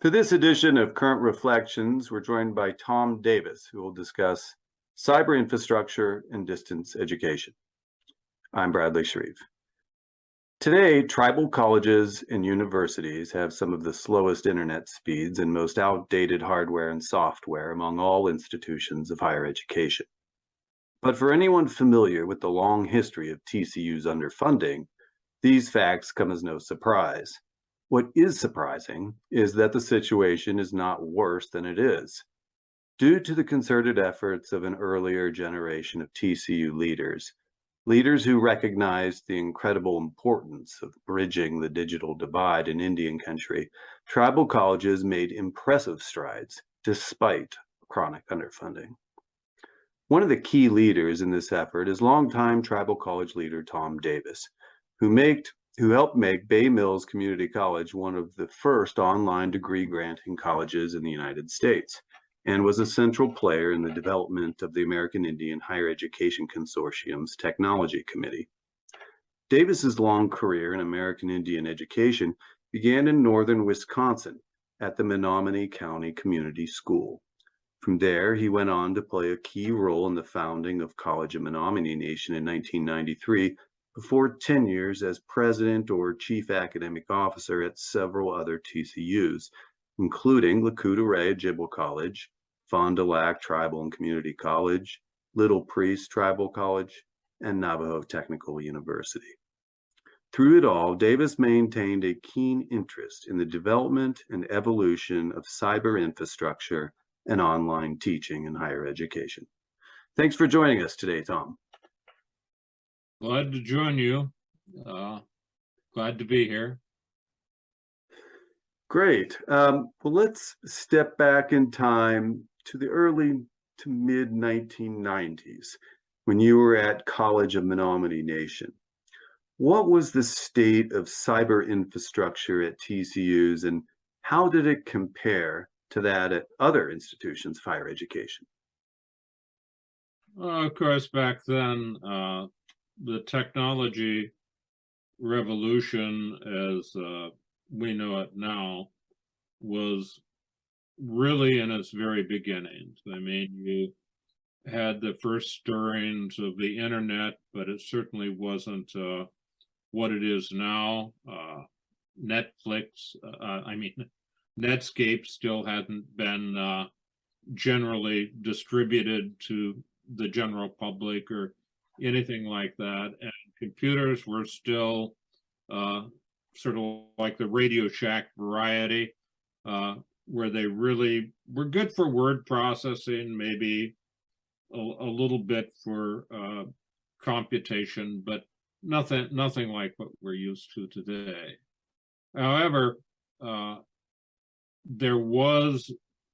For this edition of Current Reflections, we're joined by Tom Davis, who will discuss cyber infrastructure and distance education. I'm Bradley Shreve. Today, tribal colleges and universities have some of the slowest internet speeds and most outdated hardware and software among all institutions of higher education. But for anyone familiar with the long history of TCUs underfunding, these facts come as no surprise. What is surprising is that the situation is not worse than it is. Due to the concerted efforts of an earlier generation of TCU leaders who recognized the incredible importance of bridging the digital divide in Indian country, tribal colleges made impressive strides despite chronic underfunding. One of the key leaders in this effort is longtime tribal college leader Tom Davis, who helped make Bay Mills Community College one of the first online degree granting colleges in the United States, and was a central player in the development of the American Indian Higher Education Consortium's Technology Committee. Davis's long career in American Indian education began in northern Wisconsin at the Menominee County Community School. From there, he went on to play a key role in the founding of College of Menominee Nation in 1993, before tenures as president or chief academic officer at several other TCUs, including Lakota Ojibwe College, Fond du Lac Tribal and Community College, Little Priest Tribal College, and Navajo Technical University. Through it all, Davis maintained a keen interest in the development and evolution of cyber infrastructure and online teaching in higher education. Thanks for joining us today, Tom. Glad to join you. Glad to be here. Great. Well, let's step back in time to the early to mid 1990s when you were at College of Menominee Nation. What was the state of cyber infrastructure at TCUs, and how did it compare to that at other institutions of higher education? Of course, back then, the technology revolution, as we know it now, was really in its very beginnings. I mean, you had the first stirrings of the internet, but it certainly wasn't what it is now. Netscape still hadn't been generally distributed to the general public or anything like that, and computers were still sort of like the Radio Shack variety, where they really were good for word processing, maybe a little bit for computation, but nothing like what we're used to today. However, there was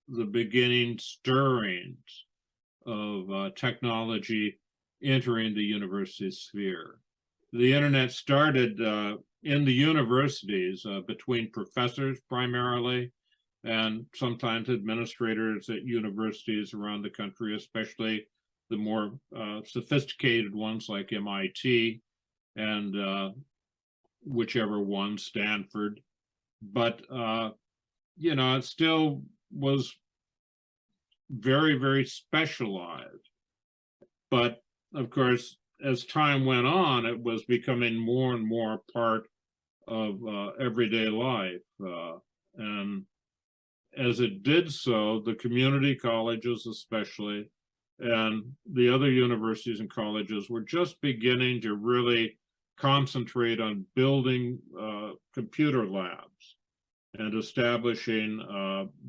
the beginning stirrings of technology entering the university sphere. The internet started in the universities between professors primarily, and sometimes administrators at universities around the country, especially the more sophisticated ones like MIT and whichever one, Stanford. But, it still was very, very specialized. But of course, as time went on, it was becoming more and more part of everyday life. And as it did so, the community colleges especially, and the other universities and colleges were just beginning to really concentrate on building computer labs and establishing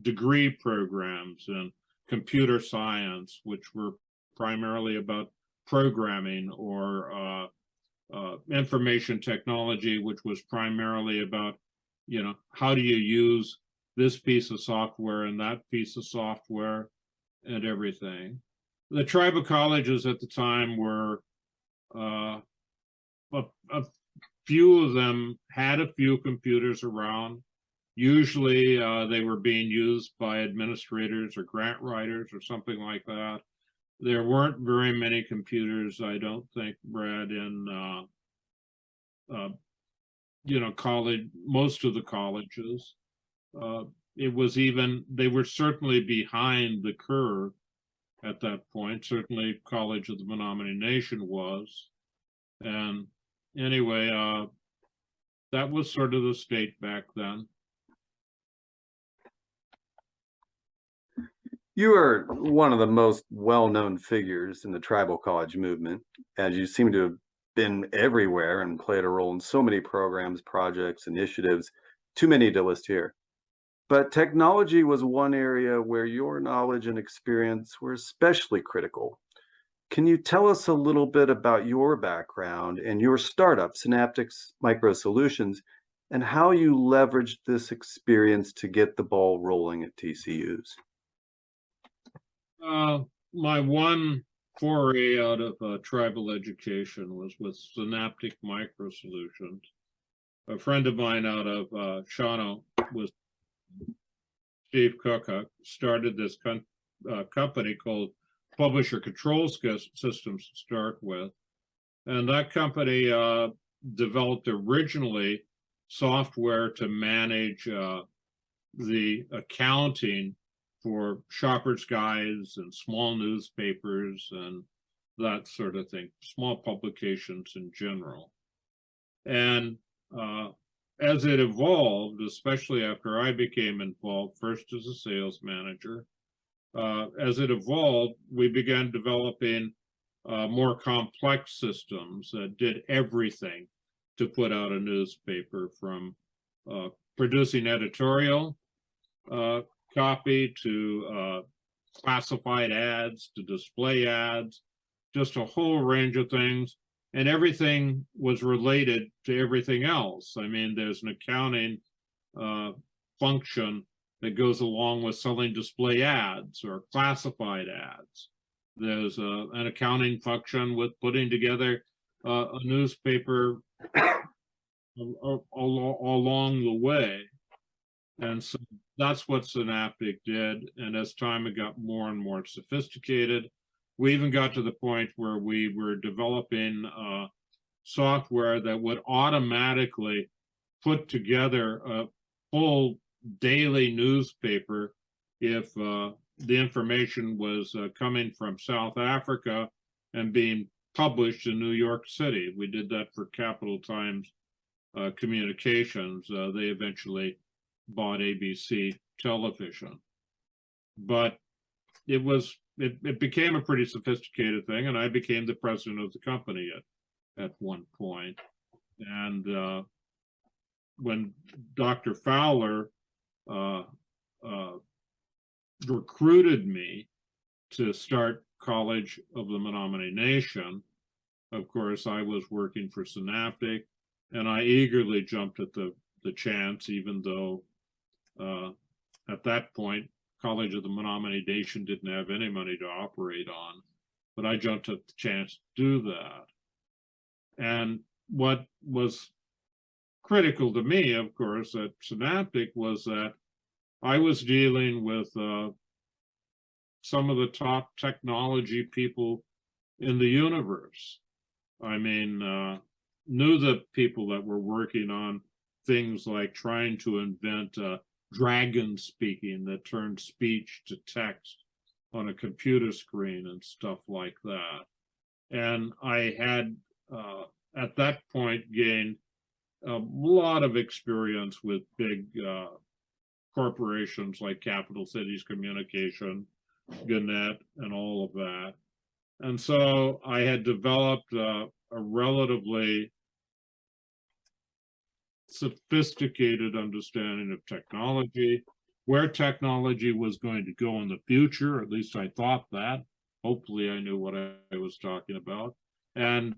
degree programs in computer science, which were primarily about programming, or information technology, which was primarily about, how do you use this piece of software and that piece of software and everything. The tribal colleges at the time were, a few of them had a few computers around. Usually they were being used by administrators or grant writers or something like that. There weren't very many computers, I don't think, Brad, in college, most of the colleges. it was even, they were certainly behind the curve at that point. Certainly College of the Menominee Nation was. And anyway, that was sort of the state back then. You are one of the most well-known figures in the tribal college movement, as you seem to have been everywhere and played a role in so many programs, projects, initiatives, too many to list here. But technology was one area where your knowledge and experience were especially critical. Can you tell us a little bit about your background and your startup, Synaptics Micro Solutions, and how you leveraged this experience to get the ball rolling at TCUs? My one foray out of tribal education was with Synaptic Micro Solutions. A friend of mine out of Shawano was Steve Cook, started this company called Publisher Control Systems to start with. And that company developed originally software to manage the accounting for shoppers' guides and small newspapers and that sort of thing, small publications in general. And as it evolved, especially after I became involved, first as a sales manager, as it evolved, we began developing more complex systems that did everything to put out a newspaper, from producing editorial copy to classified ads to display ads, just a whole range of things. And everything was related to everything else. I mean, there's an accounting function that goes along with selling display ads or classified ads. There's an accounting function with putting together a newspaper along the way. And so that's what Synaptic did. And as time it got more and more sophisticated, we even got to the point where we were developing software that would automatically put together a full daily newspaper if the information was coming from South Africa and being published in New York City. We did that for Capital Times Communications. They eventually bought ABC Television. But it became a pretty sophisticated thing, and I became the president of the company at one point. And when Dr. Fowler recruited me to start College of the Menominee Nation, of course, I was working for Synaptic, and I eagerly jumped at the chance, even though at that point, College of the Menominee Nation didn't have any money to operate on, but I jumped at the chance to do that. And what was critical to me, of course, at Synaptic was that I was dealing with some of the top technology people in the universe. I mean, knew the people that were working on things like trying to invent dragon speaking that turned speech to text on a computer screen and stuff like that. And I had, at that point, gained a lot of experience with big corporations like Capital Cities Communication, Gannett, and all of that. And so I had developed a relatively sophisticated understanding of technology, where technology was going to go in the future. At least I thought that. Hopefully I knew what I was talking about. And,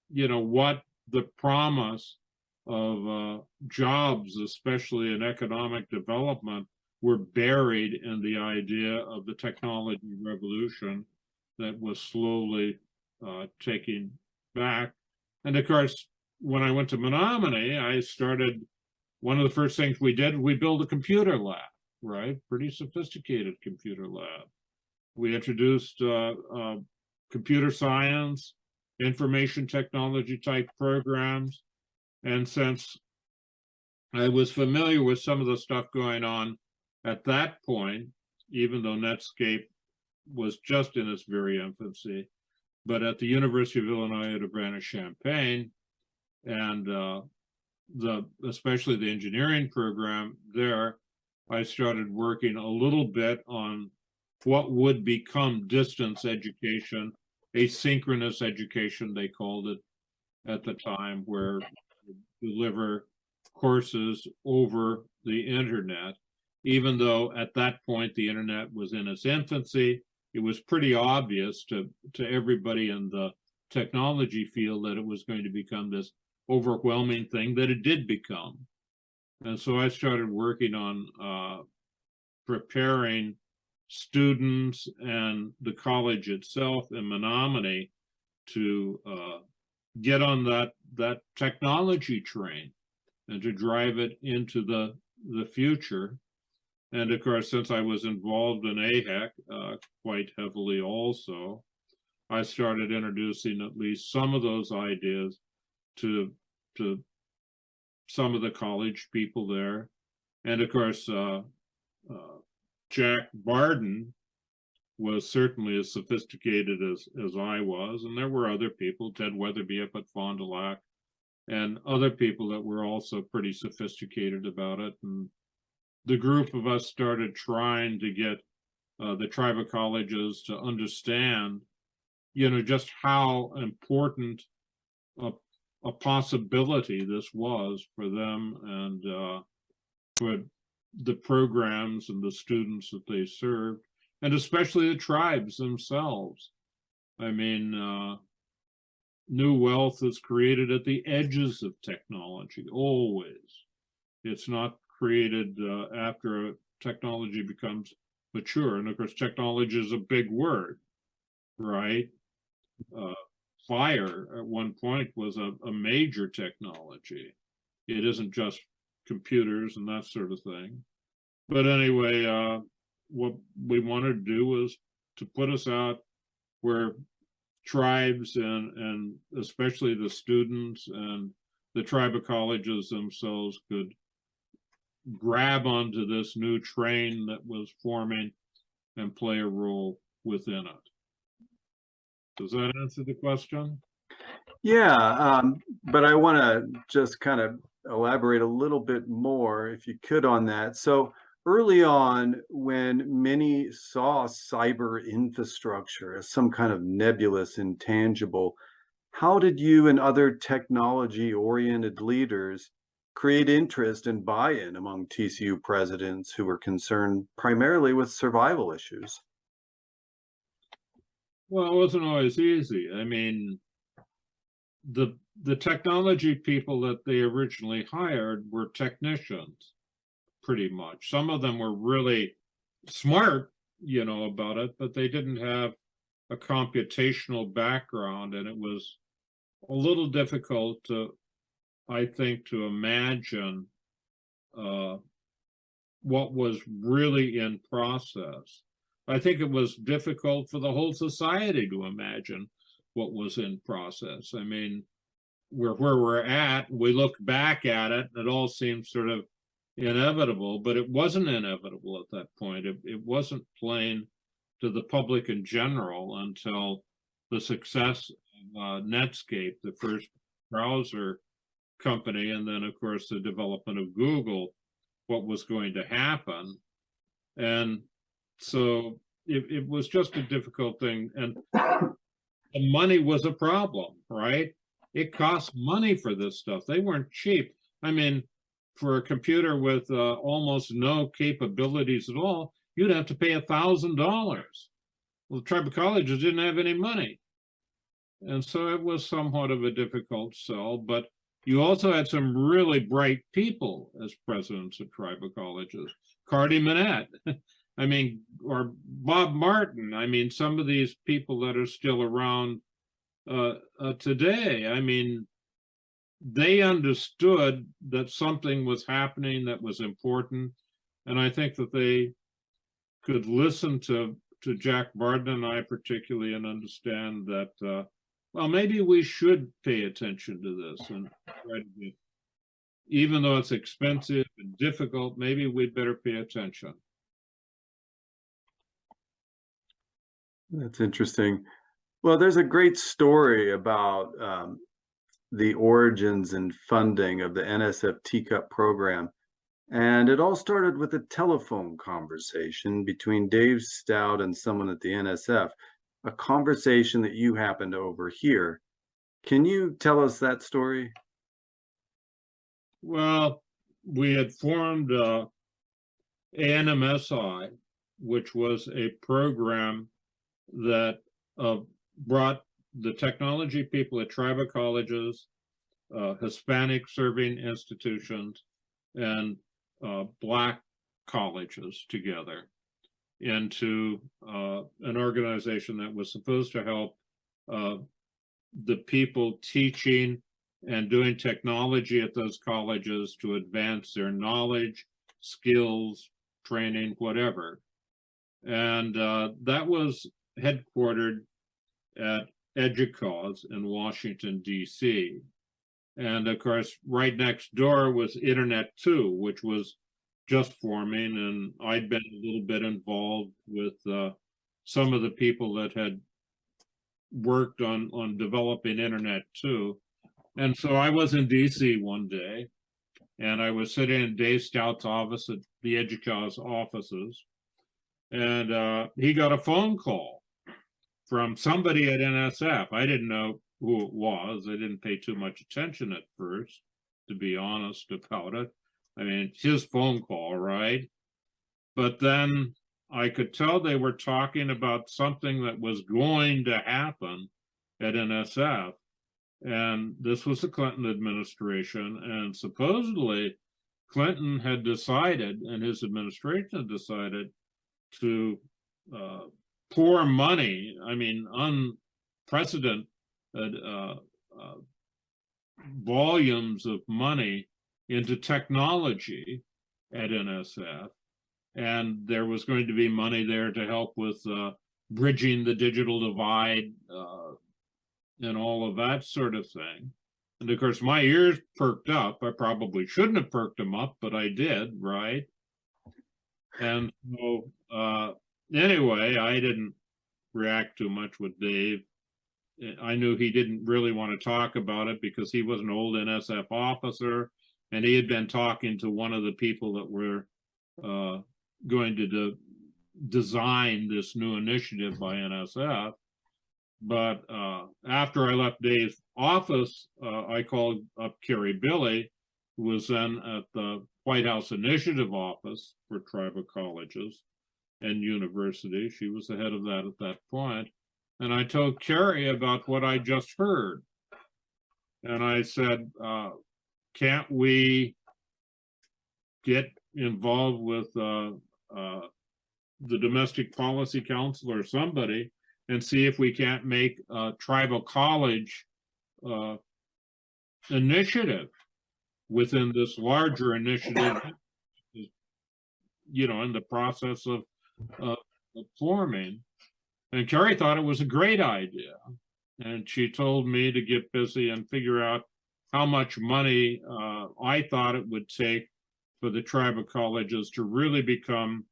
you know, what the promise of jobs, especially in economic development, were buried in the idea of the technology revolution that was slowly taking back. And of course, when I went to Menominee, I started, one of the first things we did, we built a computer lab, right? Pretty sophisticated computer lab. We introduced computer science, information technology type programs. And since I was familiar with some of the stuff going on At that point, even though Netscape was just in its very infancy, but at the University of Illinois at Urbana-Champaign, and especially the engineering program there, I started working a little bit on what would become distance education, asynchronous education, they called it at the time, where we deliver courses over the internet. Even though at that point the internet was in its infancy, it was pretty obvious to everybody in the technology field that it was going to become this overwhelming thing that it did become. And so I started working on preparing students and the college itself in Menominee to get on that technology train and to drive it into the future. And of course, since I was involved in AHEC quite heavily also, I started introducing at least some of those ideas to some of the college people there. And of course, Jack Barden was certainly as sophisticated as I was, and there were other people, Ted Weatherby up at Fond du Lac, and other people that were also pretty sophisticated about it. And the group of us started trying to get the tribal colleges to understand, just how important a possibility this was for them and for the programs and the students that they served, and especially the tribes themselves. I mean, new wealth is created at the edges of technology, always. It's not created after technology becomes mature. And of course, technology is a big word, right? Fire at one point was a major technology. It isn't just computers and that sort of thing. But anyway, what we wanted to do was to put us out where tribes and especially the students and the tribal colleges themselves could grab onto this new train that was forming and play a role within it. Does that answer the question? Yeah, but I want to just kind of elaborate a little bit more, if you could, on that. So early on, when many saw cyber infrastructure as some kind of nebulous, intangible, how did you and other technology-oriented leaders create interest and buy-in among TCU presidents who were concerned primarily with survival issues? Well, it wasn't always easy. I mean, the technology people that they originally hired were technicians, pretty much. Some of them were really smart, about it, but they didn't have a computational background, and it was a little difficult I think, to imagine what was really in process. I think it was difficult for the whole society to imagine what was in process. I mean, where we're at, we look back at it, and it all seems sort of inevitable, but it wasn't inevitable at that point. It wasn't plain to the public in general until the success of Netscape, the first browser company, and then, of course, the development of Google, what was going to happen. And so it was just a difficult thing. And the money was a problem, right? It cost money for this stuff. They weren't cheap. I mean, for a computer with almost no capabilities at all, you'd have to pay $1,000. Well, the tribal colleges didn't have any money. And so it was somewhat of a difficult sell, but you also had some really bright people as presidents of tribal colleges. Cardi Manette, I mean, or Bob Martin. I mean, some of these people that are still around today, I mean, they understood that something was happening that was important. And I think that they could listen to Jack Barden and I particularly and understand that, well, maybe we should pay attention to this and try to be, even though it's expensive and difficult, maybe we'd better pay attention. That's interesting. Well, there's a great story about the origins and funding of the NSF Teacup program. And it all started with a telephone conversation between Dave Stout and someone at the NSF, a conversation that you happened to overhear. Can you tell us that story? Well, we had formed ANMSI, which was a program that brought the technology people at tribal colleges, Hispanic serving institutions, and Black colleges together into an organization that was supposed to help the people teaching and doing technology at those colleges to advance their knowledge, skills, training, whatever. And that was headquartered at EDUCAUSE in Washington, D.C. And of course, right next door was Internet 2, which was just forming. And I'd been a little bit involved with some of the people that had worked on developing Internet 2. And so I was in DC one day, and I was sitting in Dave Stout's office at the EDUCAUSE offices, and he got a phone call from somebody at NSF. I didn't know who it was. I didn't pay too much attention at first, to be honest about it. I mean, his phone call, right? But then I could tell they were talking about something that was going to happen at NSF. And this was the Clinton administration. And supposedly Clinton had decided, and his administration had decided, to pour money, I mean, unprecedented volumes of money into technology at NSF. And there was going to be money there to help with bridging the digital divide and all of that sort of thing. And of course, my ears perked up. I probably shouldn't have perked them up, but I did, right? And so, anyway, I didn't react too much with Dave. I knew he didn't really want to talk about it because he was an old NSF officer, and he had been talking to one of the people that were going to design this new initiative by NSF. But after I left Dave's office, I called up Carrie Billy, who was then at the White House Initiative Office for tribal colleges and universities. She was the head of that at that point. And I told Carrie about what I just heard. And I said, can't we get involved with the Domestic Policy Council or somebody and see if we can't make a tribal college initiative within this larger initiative, you know, in the process of forming. And Carrie thought it was a great idea. And she told me to get busy and figure out how much money I thought it would take for the tribal colleges to really become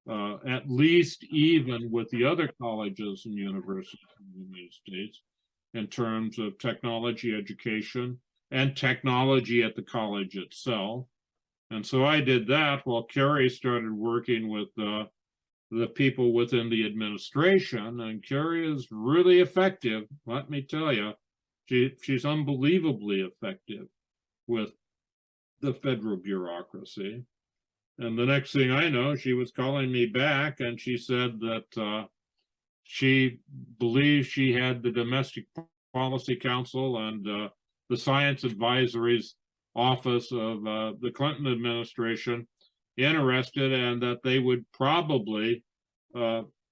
at least even with the other colleges and universities in the United States in terms of technology education and technology at the college itself. And so I did that while Carrie started working with the people within the administration. And Carrie is really effective, let me tell you. She's unbelievably effective with the federal bureaucracy. And the next thing I know, she was calling me back and she said that she believes she had the Domestic Policy Council and the Science Advisory's Office of the Clinton administration interested, and that they would probably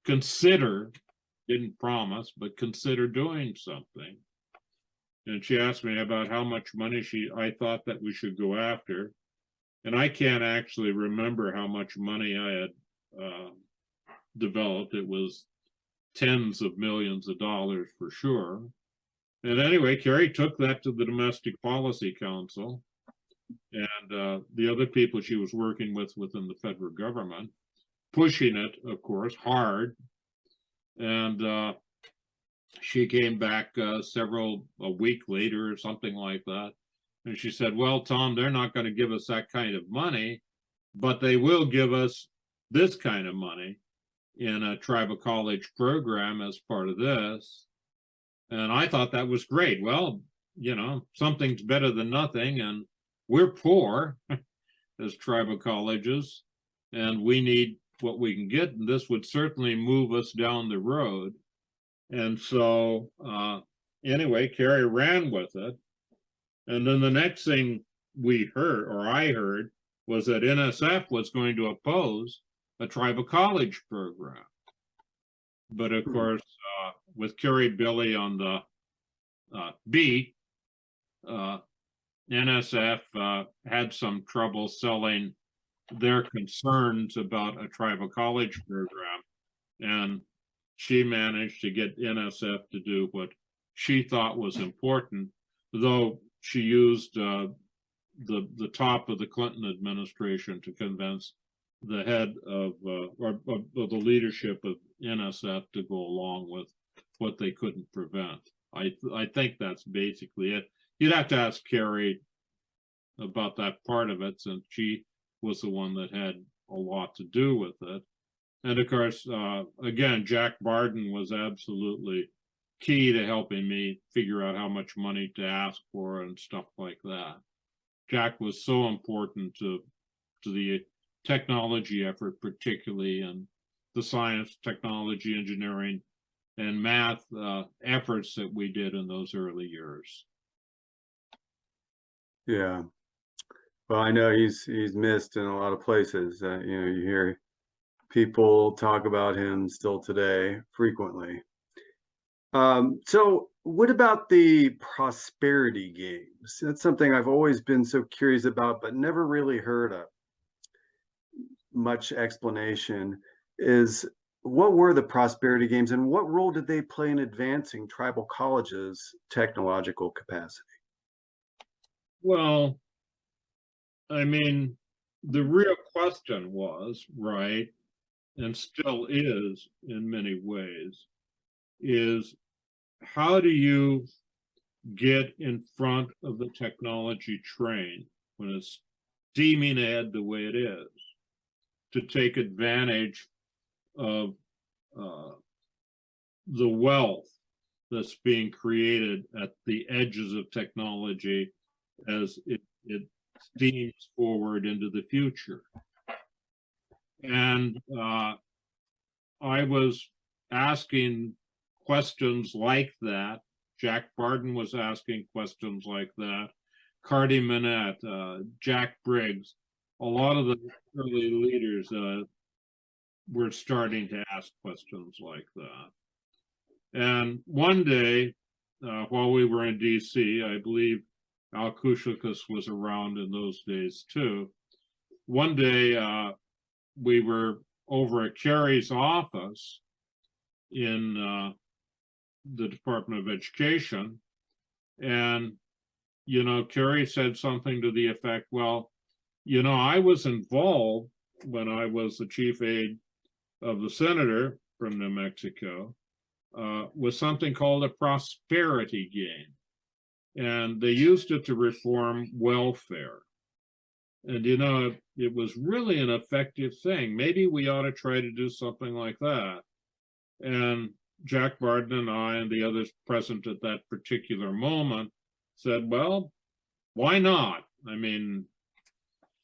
consider, didn't promise, but consider doing something. And she asked me about how much money I thought that we should go after. And I can't actually remember how much money I had developed. It was tens of millions of dollars for sure. And anyway, Carrie took that to the Domestic Policy Council and the other people she was working with within the federal government, pushing it, of course, hard. And she came back a week later or something like that. And she said, well, Tom, they're not going to give us that kind of money, but they will give us this kind of money in a tribal college program as part of this. And I thought that was great. Well, something's better than nothing. And we're poor as tribal colleges, and we need what we can get. And this would certainly move us down the road. And so, anyway, Carrie ran with it. And then the next thing we heard, or I heard, was that NSF was going to oppose a tribal college program. But of course, with Carrie Billy on the beat, NSF had some trouble selling their concerns about a tribal college program. And she managed to get NSF to do what she thought was important, though she used the top of the Clinton administration to convince the head of the leadership of NSF to go along with what they couldn't prevent. I think that's basically it. You'd have to ask Carrie about that part of it, since she was the one that had a lot to do with it. And of course, again, Jack Barden was absolutely key to helping me figure out how much money to ask for and stuff like that. Jack was so important to the technology effort, particularly, and the science, technology, engineering, and math efforts that we did in those early years. Yeah. Well, I know he's missed in a lot of places. You hear people talk about him still today frequently. So what about the prosperity games? That's something I've always been so curious about, but never really heard of much explanation. Is what were the prosperity games, and what role did they play in advancing tribal colleges' technological capacity? Well, I mean, the real question was, right, and still is in many ways, is how do you get in front of the technology train when it's steaming ahead the way it is, to take advantage of the wealth that's being created at the edges of technology as it steams forward into the future. And I was asking questions like that. Jack Barden was asking questions like that. Cardi Minette, Jack Briggs, a lot of the early leaders were starting to ask questions like that. And one day, while we were in DC, I believe Al Kushlikas was around in those days too. One day, we were over at Carrie's office in the Department of Education, and Carrie said something to the effect, well, I was involved when I was the chief aide of the senator from New Mexico with something called a prosperity game, and they used it to reform welfare. And it was really an effective thing. Maybe we ought to try to do something like that. And Jack Barden and I and the others present at that particular moment said, well, why not? I mean,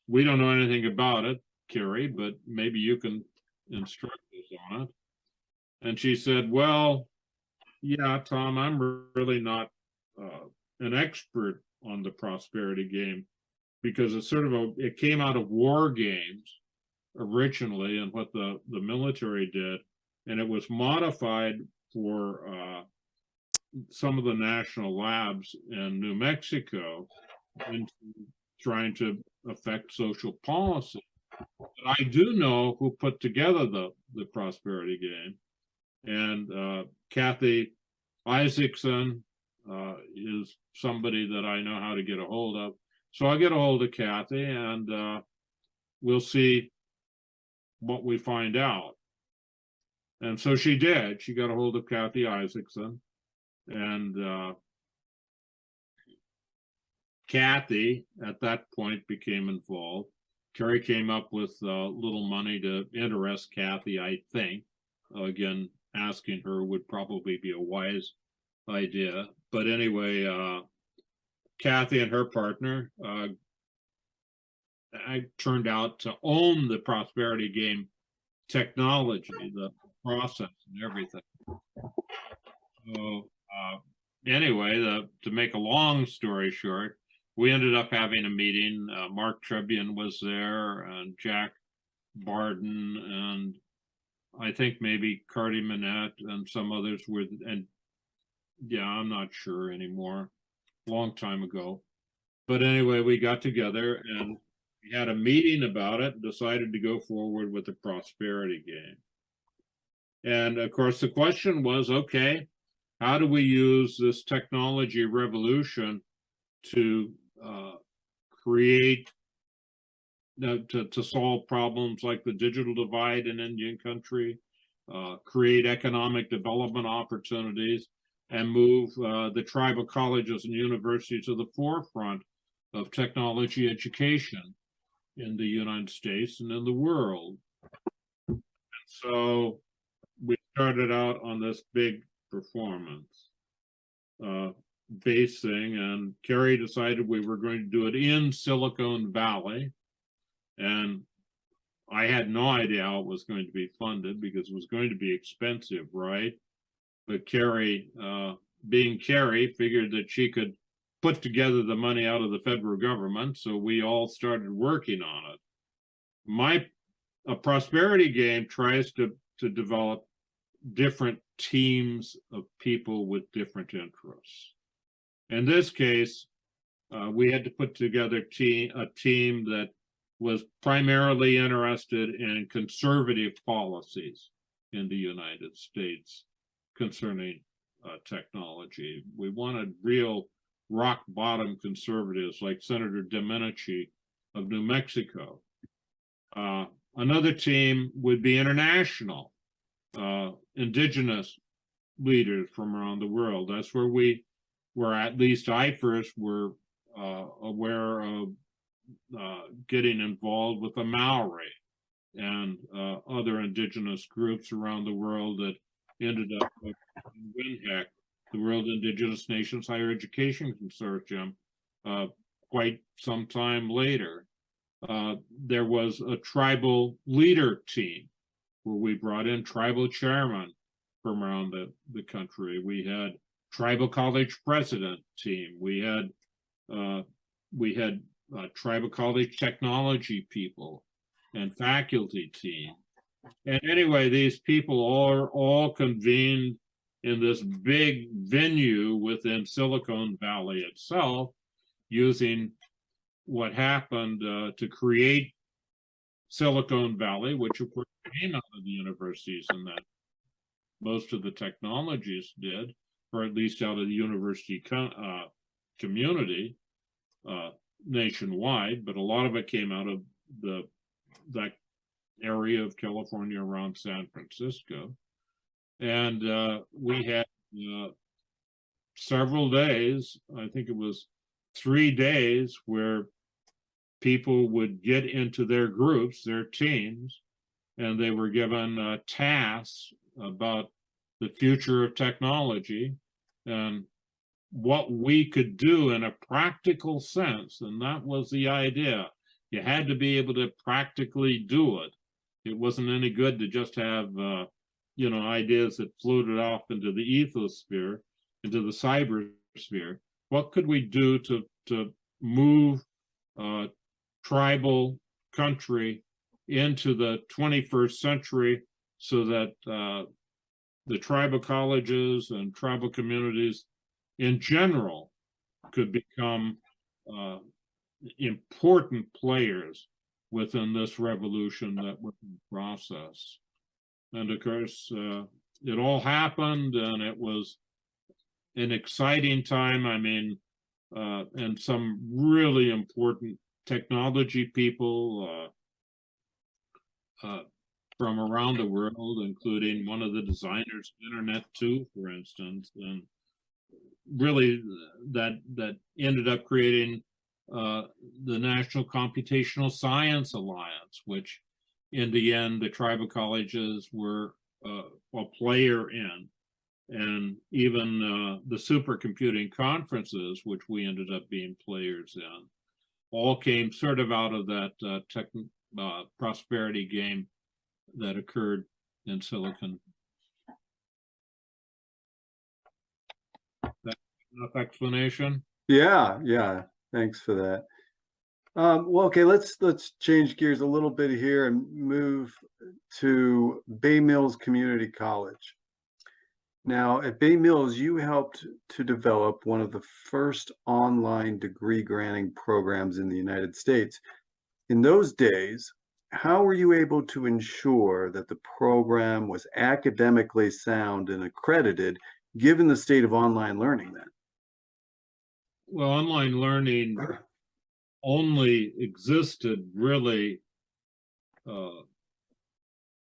we don't know anything about it, Carrie, but maybe you can instruct us on it. And she said, well, yeah, Tom, I'm really not an expert on the prosperity game, because it's sort of it came out of war games originally and what the military did, and it was modified for some of the national labs in New Mexico into trying to affect social policy. But I do know who put together the prosperity game, and Kathy Isaacson is somebody that I know how to get a hold of. So I'll get a hold of Kathy, and we'll see what we find out. And so she did. She got a hold of Kathy Isaacson, and Kathy at that point became involved. Kerry came up with a little money to interest Kathy, I think. Again, asking her would probably be a wise idea. But anyway, Kathy and her partner I turned out to own the Prosperity Game technology, the process and everything. So anyway, to make a long story short, we ended up having a meeting. Mark Trebbian was there, and Jack Barden, and I think maybe Cardi Manette and some others were, and yeah, I'm not sure anymore, long time ago. But anyway, we got together and we had a meeting about it and decided to go forward with the Prosperity Game. And of course, the question was, okay, how do we use this technology revolution to create, to solve problems like the digital divide in Indian country, create economic development opportunities, and move the tribal colleges and universities to the forefront of technology education in the United States and in the world. And so we started out on this big performance based thing, and Kerry decided we were going to do it in Silicon Valley. And I had no idea how it was going to be funded because it was going to be expensive, right? But Kerry, being Kerry, figured that she could put together the money out of the federal government, so we all started working on it. A Prosperity Game tries to develop different teams of people with different interests. In this case, we had to put together a team that was primarily interested in conservative policies in the United States concerning technology. We wanted real rock bottom conservatives like Senator Domenici of New Mexico. Another team would be international, indigenous leaders from around the world. That's where at least I first were aware of getting involved with the Maori and other indigenous groups around the world that ended up with WINHEC, the World Indigenous Nations Higher Education Consortium, quite some time later. There was a tribal leader team where we brought in tribal chairmen from around the country. We had tribal college president team. We had tribal college technology people and faculty team. And anyway, these people all convened in this big venue within Silicon Valley itself, using what happened to create Silicon Valley, which of course came out of the universities, and that most of the technologies did, or at least out of the university community nationwide, but a lot of it came out of that area of California around San Francisco. And we had several days, I think it was 3 days, where people would get into their groups, their teams, and they were given tasks about the future of technology and what we could do in a practical sense. And that was the idea. You had to be able to practically do it. It wasn't any good to just have ideas that floated off into the ethosphere, into the cybersphere. What could we do to move tribal country into the 21st century so that the tribal colleges and tribal communities in general could become important players within this revolution that we're in the process. And of course, it all happened, and it was an exciting time. I mean, and some really important technology people, from around the world, including one of the designers of Internet 2, for instance, and really that ended up creating the National Computational Science Alliance, which in the end the tribal colleges were a player in, and even the supercomputing conferences, which we ended up being players in, all came sort of out of that prosperity game that occurred in Silicon. That's enough explanation? Yeah. Thanks for that. Well, okay, let's change gears a little bit here and move to Bay Mills Community College. Now, at Bay Mills, you helped to develop one of the first online degree granting programs in the United States. In those days, how were you able to ensure that the program was academically sound and accredited, given the state of online learning then? Well, online learning only existed really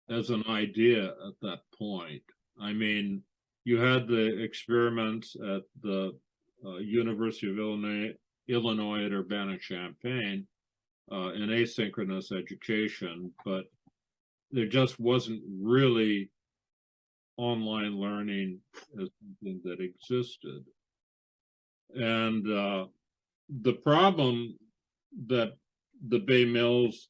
as an idea at that point. I mean, you had the experiments at the University of Illinois at Urbana-Champaign in asynchronous education, but there just wasn't really online learning as something that existed. And the problem that the Bay Mills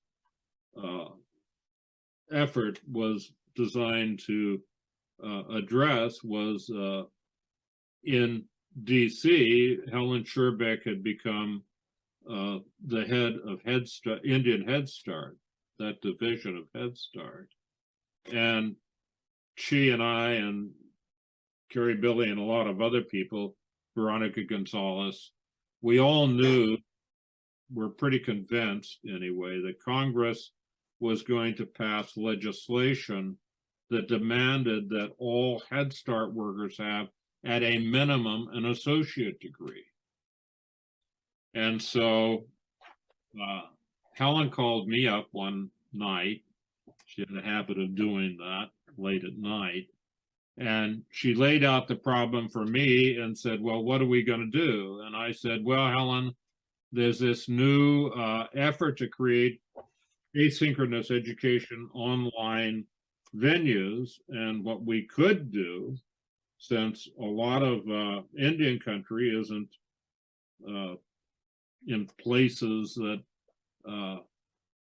effort was designed to address was in DC, Helen Scherbeck had become the head of Indian Head Start, that division of Head Start. And she and I and Carrie Billy and a lot of other people, Veronica Gonzalez, we all knew, we're pretty convinced anyway, that Congress was going to pass legislation that demanded that all Head Start workers have, at a minimum, an associate degree. And so Helen called me up one night. She had a habit of doing that late at night. And she laid out the problem for me and said, well, what are we going to do? And I said, well, Helen, there's this new effort to create asynchronous education online venues. And what we could do, since a lot of Indian country isn't in places that,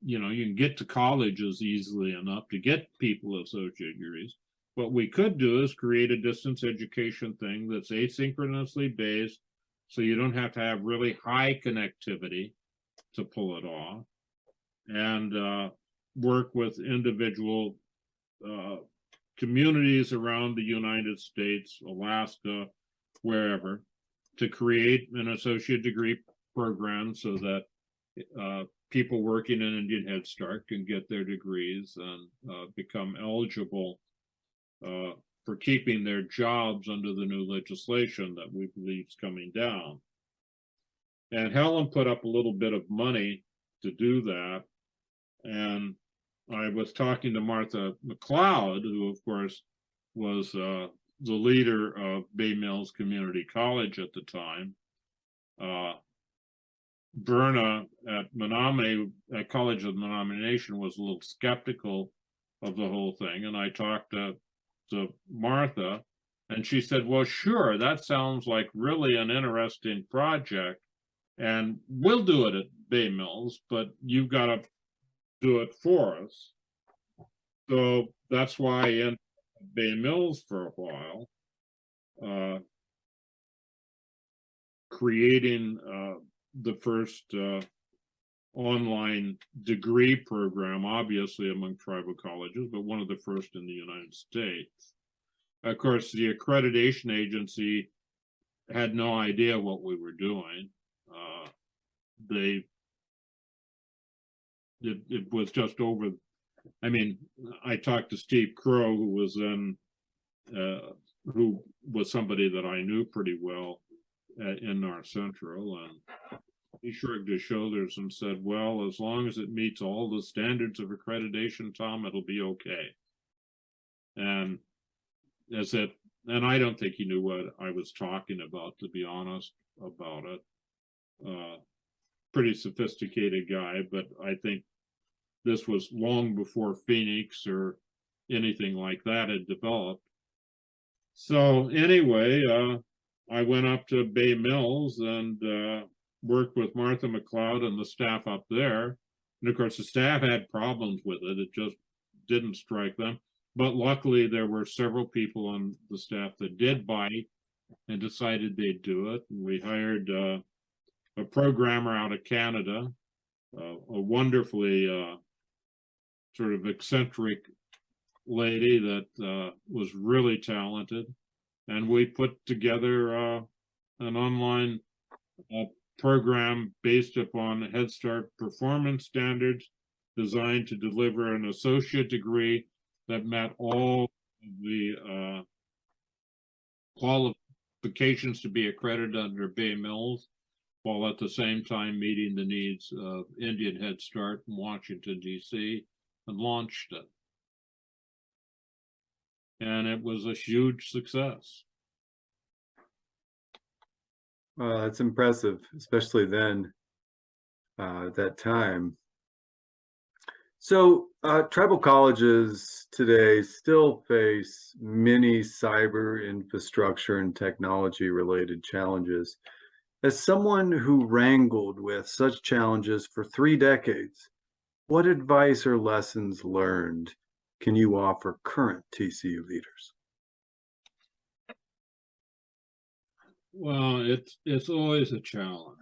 you know, you can get to colleges easily enough to get people associate degrees. What we could do is create a distance education thing that's asynchronously based, so you don't have to have really high connectivity to pull it off, and work with individual communities around the United States, Alaska, wherever, to create an associate degree program so that people working in Indian Head Start can get their degrees and become eligible for keeping their jobs under the new legislation that we believe is coming down. And Helen put up a little bit of money to do that. And I was talking to Martha McLeod, who of course was the leader of Bay Mills Community College at the time. Berna at Menominee, at College of Menominee Nation, was a little skeptical of the whole thing. And I talked to Martha, and she said, well, sure, that sounds like really an interesting project, and we'll do it at Bay Mills, but you've got to do it for us. So that's why I ended up at Bay Mills for a while, creating the first online degree program, obviously among tribal colleges, but one of the first in the United States. Of course, the accreditation agency had no idea what we were doing. It was just over. I mean, I talked to Steve Crow, who was then, who was somebody that I knew pretty well in North Central, and he shrugged his shoulders and said, well, as long as it meets all the standards of accreditation, Tom, it'll be okay. And as it, and I don't think he knew what I was talking about, to be honest about it. Pretty sophisticated guy, but I think this was long before Phoenix or anything like that had developed. So anyway, I went up to Bay Mills and worked with Martha McLeod and the staff up there. And of course, the staff had problems with it. It just didn't strike them. But luckily, there were several people on the staff that did bite and decided they'd do it. And we hired a programmer out of Canada, a wonderfully sort of eccentric lady that was really talented. And we put together an online program based upon Head Start performance standards, designed to deliver an associate degree that met all of the qualifications to be accredited under Bay Mills, while at the same time meeting the needs of Indian Head Start in Washington, D.C., and launched it. And it was a huge success. Well, that's impressive, especially then, at that time. So tribal colleges today still face many cyber infrastructure and technology related challenges. As someone who wrangled with such challenges for 3 decades, what advice or lessons learned can you offer current TCU leaders? Well, it's always a challenge.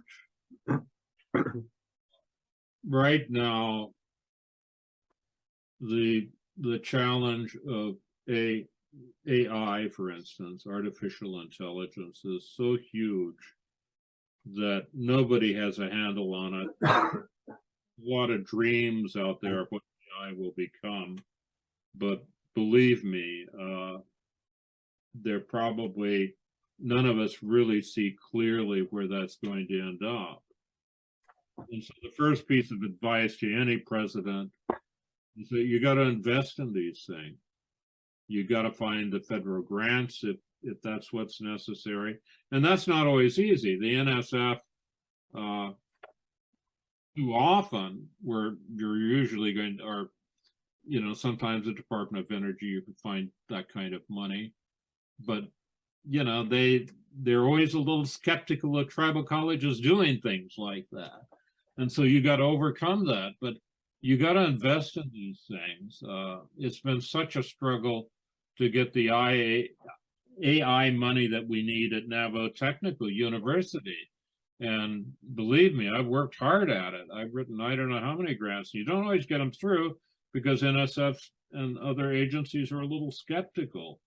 Right now, the challenge of AI, for instance, artificial intelligence, is so huge that nobody has a handle on it. A lot of dreams out there of what AI will become, but believe me, they're probably, none of us really see clearly where that's going to end up. And so the first piece of advice to any president is that you got to invest in these things. You got to find the federal grants if that's what's necessary. And that's not always easy. The NSF, too often, where you're usually going to, or, you know, sometimes the Department of Energy, you can find that kind of money. But, you know, they're always a little skeptical of tribal colleges doing things like that. And so you got to overcome that. But you got to invest in these things. It's been such a struggle to get the AI money that we need at Navajo Technical University. And believe me, I've worked hard at it. I've written I don't know how many grants. You don't always get them through because NSF and other agencies are a little skeptical.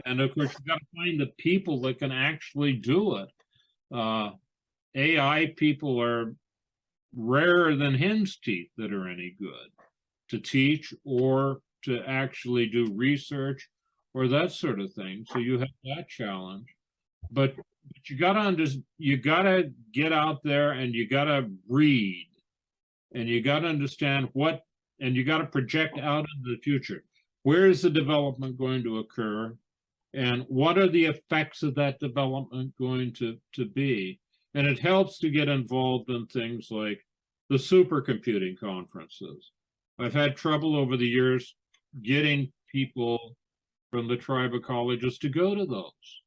And of course, you've got to find the people that can actually do it. AI people are rarer than hen's teeth that are any good to teach or to actually do research or that sort of thing. So you have that challenge, but you gotta get out there and you gotta read and you gotta understand what, and you gotta project out into the future. Where is the development going to occur? And what are the effects of that development going to be? And it helps to get involved in things like the supercomputing conferences. I've had trouble over the years getting people from the tribal colleges to go to those.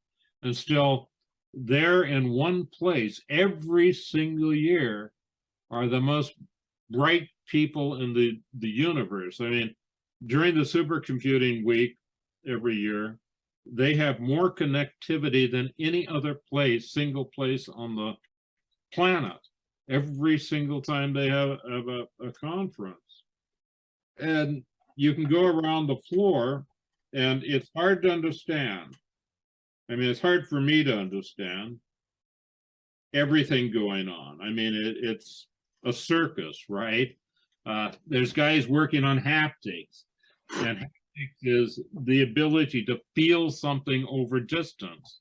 And still, there in one place every single year are the most bright people in the universe. I mean, during the supercomputing week every year, they have more connectivity than any other place, single place on the planet, every single time they have a conference. And you can go around the floor and it's hard to understand. I mean, it's hard for me to understand everything going on. I mean, it's a circus, right? There's guys working on haptics, and haptics is the ability to feel something over distance,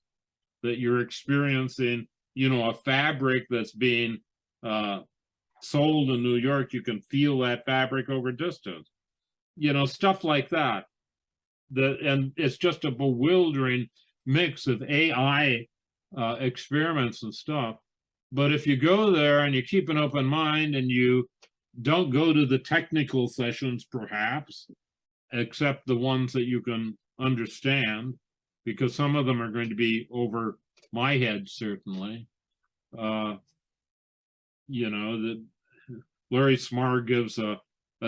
that you're experiencing, you know, a fabric that's being sold in New York, you can feel that fabric over distance. You know, stuff like that. And it's just a bewildering mix of AI experiments and stuff. But if you go there and you keep an open mind and you don't go to the technical sessions, perhaps, except the ones that you can understand, because some of them are going to be over my head, certainly. You know, that Larry Smarr gives a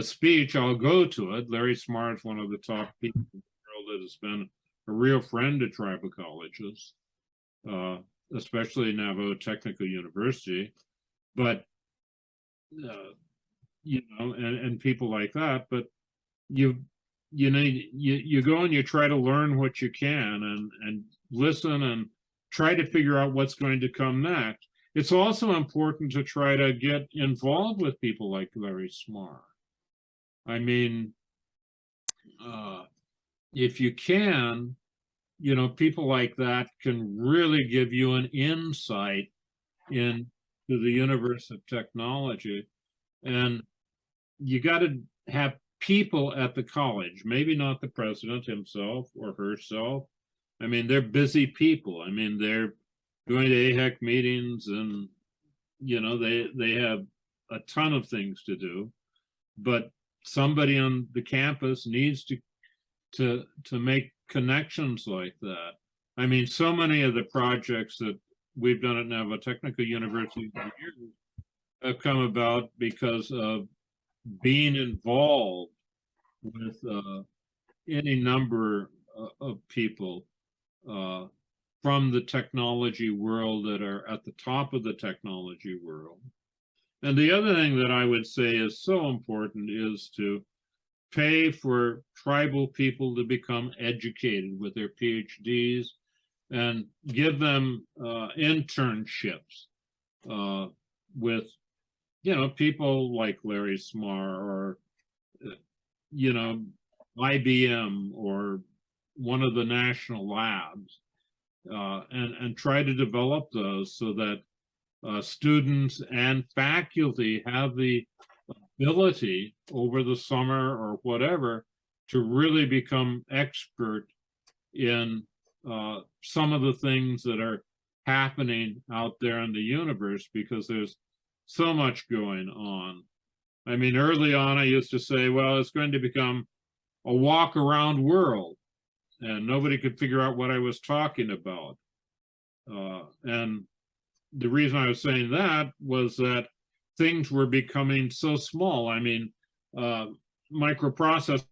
speech, I'll go to it. Larry Smarr is one of the top people in the world that has been a real friend to tribal colleges, especially Navajo Technical University. But, you know, and people like that. But you know, you go and you try to learn what you can and listen and try to figure out what's going to come next. It's also important to try to get involved with people like Larry Smarr. I mean, if you can, you know, people like that can really give you an insight into the universe of technology. And you got to have people at the college, maybe not the president himself or herself. I mean, they're busy people. I mean, they're going to AHEC meetings and, you know, they have a ton of things to do, but somebody on the campus needs to make connections like that. I mean, so many of the projects that we've done at Navajo Technical University have come about because of being involved with any number of people from the technology world that are at the top of the technology world. And the other thing that I would say is so important is to pay for tribal people to become educated with their PhDs and give them internships with, you know, people like Larry Smarr or, you know, IBM or one of the national labs, and try to develop those so that students and faculty have the ability over the summer or whatever to really become expert in some of the things that are happening out there in the universe, because there's so much going on. I mean, early on, I used to say, well, it's going to become a walk around world, and nobody could figure out what I was talking about. And the reason I was saying that was that things were becoming so small. I mean, microprocessors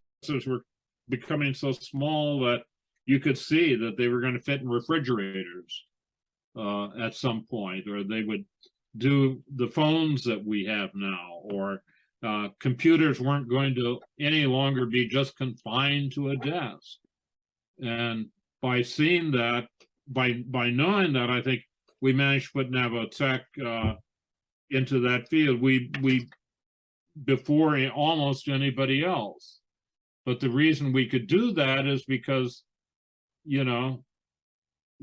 were becoming so small that you could see that they were going to fit in refrigerators at some point, or they would do the phones that we have now, or computers weren't going to any longer be just confined to a desk. And by seeing that, by knowing that, I think we managed to put Navajo Tech into that field. We before almost anybody else. But the reason we could do that is because, you know,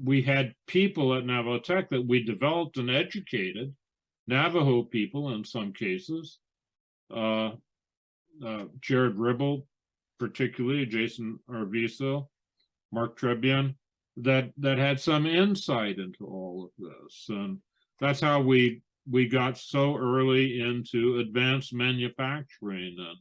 we had people at Navajo Tech that we developed and educated, Navajo people in some cases, Jared Ribble, particularly, Jason Arviso, Mark Trebian, that had some insight into all of this. And that's how we got so early into advanced manufacturing and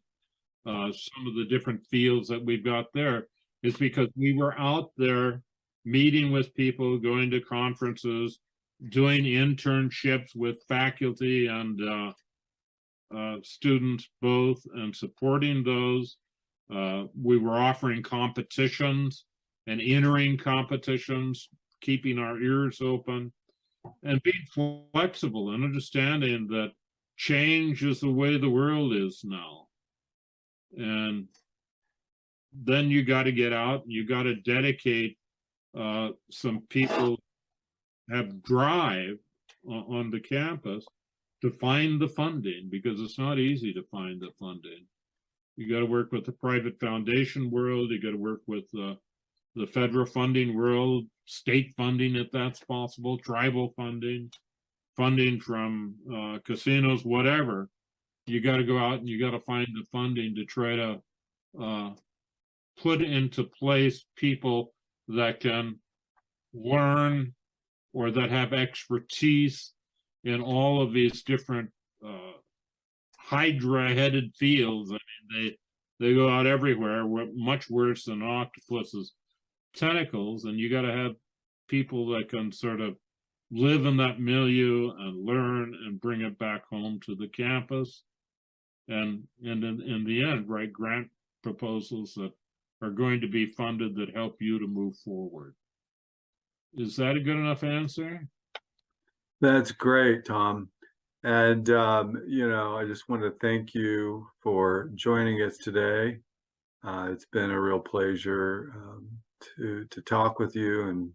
some of the different fields that we've got there, is because we were out there meeting with people, going to conferences, doing internships with faculty and students both, and supporting those. We were offering competitions and entering competitions, keeping our ears open, and being flexible and understanding that change is the way the world is now. And then you got to get out, you got to dedicate some people have drive on the campus to find the funding, because it's not easy to find the funding. You got to work with the private foundation world, you got to work with the federal funding world, state funding if that's possible, tribal funding, funding from casinos, whatever, you got to go out and you got to find the funding to try to put into place people that can learn or that have expertise in all of these different hydra-headed fields. I mean, they go out everywhere, much worse than octopus's tentacles, and you got to have people that can sort of live in that milieu and learn and bring it back home to the campus, and in the end, write grant proposals that are going to be funded that help you to move forward. Is that a good enough answer? That's great, Tom. And, you know, I just want to thank you for joining us today. It's been a real pleasure to talk with you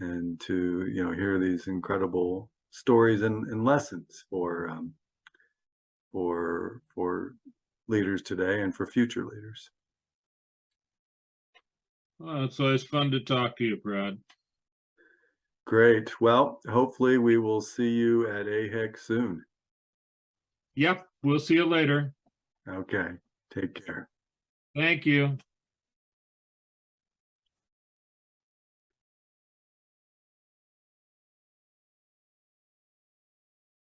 and to, you know, hear these incredible stories and lessons for leaders today and for future leaders. Well, it's always fun to talk to you, Brad. Great. Well, hopefully we will see you at AHEC soon. Yep, we'll see you later. Okay. Take care. Thank you.